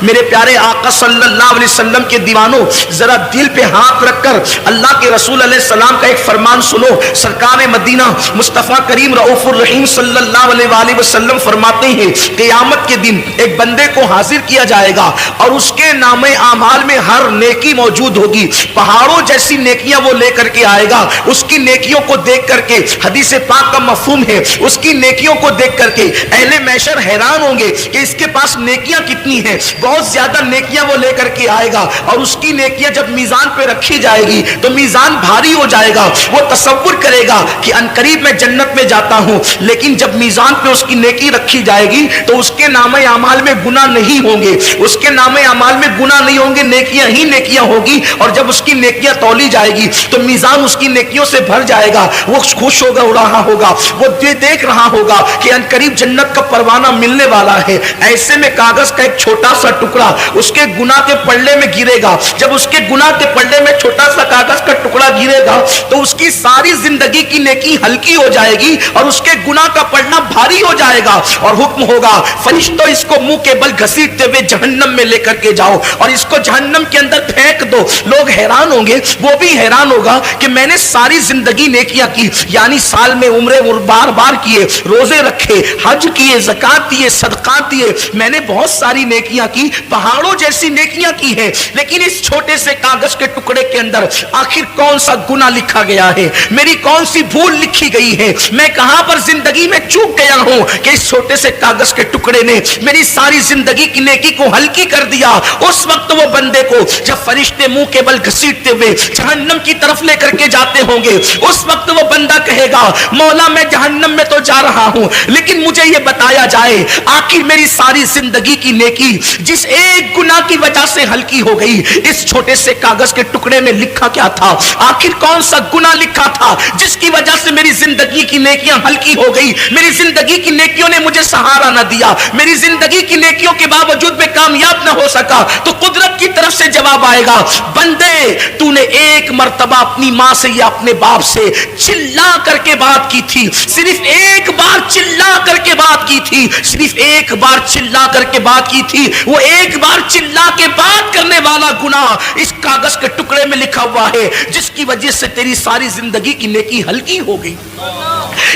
میرے پیارے آقا صلی اللہ علیہ وسلم کے دیوانوں، ذرا دل پہ ہاتھ رکھ کر اللہ کے رسول علیہ السلام کا ایک فرمان سنو۔ سرکار مدینہ مصطفیٰ کریم رؤوف الرحیم صلی اللہ علیہ وآلہ وسلم فرماتے ہیں قیامت کے دن ایک بندے کو حاضر کیا جائے گا اور اس کے نام اعمال میں ہر نیکی موجود ہوگی، پہاڑوں جیسی نیکیاں وہ لے کر کے آئے گا۔ اس کی نیکیوں کو دیکھ کر کے، حدیث پاک کا مفہوم ہے، اس کی نیکیوں کو دیکھ کر کے اہل محشر حیران ہوں گے کہ اس کے پاس نیکیاں کتنی ہیں، بہت زیادہ نیکیاں وہ لے کر کے آئے گا، اور اس کی نیکیاں جب میزان پہ رکھی جائے گی تو میزان بھاری ہو جائے گا۔ وہ تصور کرے گا کہ انقریب میں جنت میں جاتا ہوں، لیکن جب میزان پہ اس کی نیکی رکھی جائے گی تو اس کے نام اعمال میں گناہ نہیں ہوں گے، اس کے نام اعمال میں گناہ نہیں ہوں گے، نیکیاں ہی نیکیاں ہوگی۔ اور جب اس کی نیکیاں تولی جائے گی تو میزان اس کی نیکیوں سے بھر جائے گا، وہ خوش ہوگا، اڑ رہا ہوگا، وہ دیکھ رہا ہوگا کہ انقریب جنت کا پروانہ ملنے والا ہے۔ ایسے میں کاغذ کا ایک چھوٹا سا ٹکڑا اس کے گناہ کے پلڑے میں گرے گا۔ جب اس کے گناہ کے پلڑے میں چھوٹا سا کاغذ کا ٹکڑا گرے گا تو اس کی ساری زندگی کی نیکی ہلکی ہو جائے گی اور اس کے گناہ کا پلڑا بھاری ہو جائے گا، اور حکم ہوگا فرشتوں اس کو منہ کے بل گھسیٹتے ہوئے جہنم میں لے کر کے جاؤ اور اس کو جہنم کے اندر پھینک دو۔ لوگ حیران ہوں گے، وہ بھی حیران ہوگا کہ میں نے ساری زندگی نیکیاں کی، یعنی سال میں عمرے بار بار کیے، روزے رکھے، حج کیے، زکات دیے، صدقات دیے، میں نے بہت ساری نیکیاں کی، پہاڑوں جیسی نیکیاں کی ہیں، لیکن اس چھوٹے سے کاغذ کے ٹکڑے کے اندر آخر کون سا گناہ لکھا گیا ہے، میری کون سی بھول لکھی گئی ہے، میں کہاں پر زندگی میں چوک گیا ہوں کہ اس چھوٹے سے کاغذ کے ٹکڑے نے میری ساری زندگی کی نیکی کو ہلکی کر دیا۔ اس وقت وہ بندے کو جب فرشتے منہ کے بل گھسیٹتے ہوئے جہنم کی طرف لے کر کے جاتے ہوں گے، اس وقت وہ بندہ کہے گا مولا میں جہنم میں تو جا رہا ہوں، لیکن مجھے یہ بتایا جائے آخر میری ساری زندگی کی نیکی جس ایک گناہ کی وجہ سے ہلکی ہو گئی، اس چھوٹے سے کاغذ کے ٹکڑے میں لکھا کیا تھا؟ آخر کون سا گناہ لکھا تھا جس کی وجہ سے میری زندگی کی نیکیاں ہلکی ہو گئی، میری زندگی کی نیکیوں نے مجھے سہارا نہ دیا، میری زندگی کی نیکیوں کے باوجود میں کامیاب نہ ہو سکا؟ تو قدرت کی طرف سے جواب آئے گا بندے تو نے ایک مرتبہ اپنی ماں سے یا اپنے باپ سے چلا کر کے بات کی تھی، صرف ایک بار چلا کر کے بات کی تھی، صرف ایک بار چلا کر کے بات کی تھی، وہ ایک بار چلا کے بات کرنے والا گناہ اس کاغذ کے ٹکڑے میں لکھا ہوا ہے جس کی وجہ سے تیری ساری زندگی کی نیکی ہلکی ہو گئی۔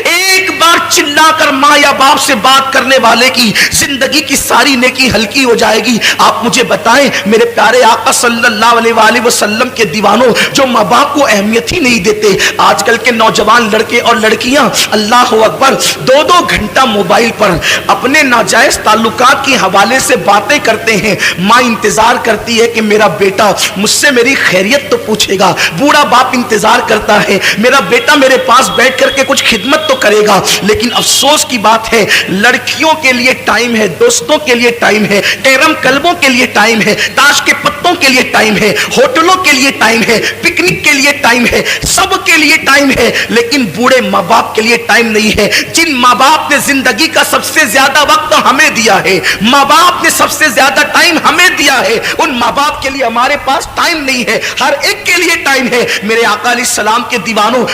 ایک بار چلا کر ماں یا باپ سے بات کرنے والے کی زندگی کی ساری نیکی ہلکی ہو جائے گی۔ آپ مجھے بتائیں میرے پیارے آقا صلی اللہ علیہ وآلہ وسلم کے دیوانوں جو ماں باپ کو اہمیت ہی نہیں دیتے، آج کل کے نوجوان لڑکے اور لڑکیاں اللہ اکبر 2-2 گھنٹہ موبائل پر اپنے ناجائز تعلقات کے حوالے سے باتیں کرتے ہیں۔ ماں انتظار کرتی ہے کہ میرا بیٹا مجھ سے میری خیریت تو پوچھے گا، بوڑھا باپ انتظار کرتا ہے میرا بیٹا میرے پاس بیٹھ کر کے کچھ خدمت تو کرے گا، لیکن افسوس کی بات ہے لڑکیوں کے لیے ٹائم ہے، دوستوں کے لیے ٹائم ہے، کیرم کلبوں کے لیے ٹائم ہے، تاش کے پتوں کے لیے ٹائم ہے، ہوٹلوں کے لیے ٹائم ہے، پکنک کے لیے ٹائم ہے، سب کے لیے ٹائم ہے، لیکن بوڑھے ماں باپ کے لیے ٹائم نہیں ہے۔ جن ماں باپ نے زندگی کا سب سے زیادہ وقت ہمیں دیا ہے، ماں باپ نے سب سے زیادہ ٹائم ہمیں دیا ہے، ان ماں باپ کے لیے ہمارے پاس ٹائم نہیں ہے۔ ہر ایک کے لیے ٹائم ہے۔ میرے آقا علیہ السلام کے دیوانوں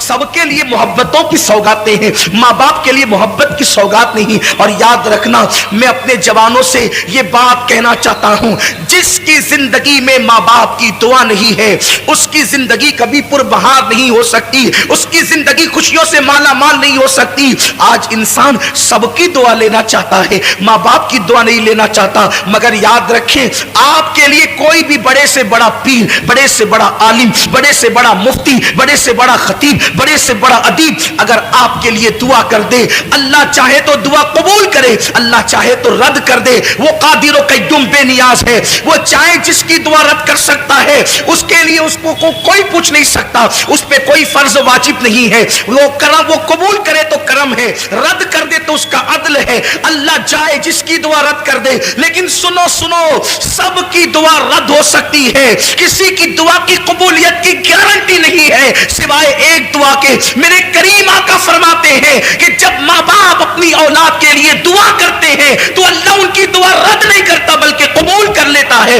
سب کے لیے محبتوں کی سوگاتیں ہیں، ماں باپ کے لیے محبت کی سوگات نہیں۔ اور یاد رکھنا میں اپنے جوانوں سے یہ بات کہنا چاہتا ہوں، جس کی زندگی میں ماں باپ کی دعا نہیں ہے اس کی زندگی کبھی پربہار نہیں ہو سکتی، اس کی زندگی خوشیوں سے مالا مال نہیں ہو سکتی۔ آج انسان سب کی دعا لینا چاہتا ہے، ماں باپ کی دعا نہیں لینا چاہتا، مگر یاد رکھیں آپ کے لیے کوئی بھی بڑے سے بڑا پیر، بڑے سے بڑا عالم، بڑے سے بڑا مفتی، بڑے سے بڑا خطیب، بڑے سے بڑا ادیب اگر آپ کے لیے دعا کر دے، اللہ چاہے تو دعا قبول کرے، اللہ چاہے تو رد کر دے۔ وہ قادر و قیوم بے نیاز ہے، وہ چاہے جس کی دعا رد کر سکتا ہے، اس کے لیے اس کو کوئی پوچھ نہیں سکتا، اس پہ کوئی فرض واجب نہیں ہے۔ وہ کرم، وہ قبول کرے تو کرم ہے، رد کر دے تو اس کا عدل ہے۔ اللہ چاہے جس کی دعا رد کر دے، لیکن سنو سب کی دعا رد ہو سکتی ہے، کسی کی دعا کی قبولیت کی گارنٹی نہیں ہے سوائے ایک دعا کے۔ میرے کریم آقا فرماتے ہیں کہ جب ماں باپ اپنی اولاد کے لیے دعا کرتے ہیں تو اللہ ان کی دعا رد نہیں کرتا بلکہ قبول کر لیتا ہے۔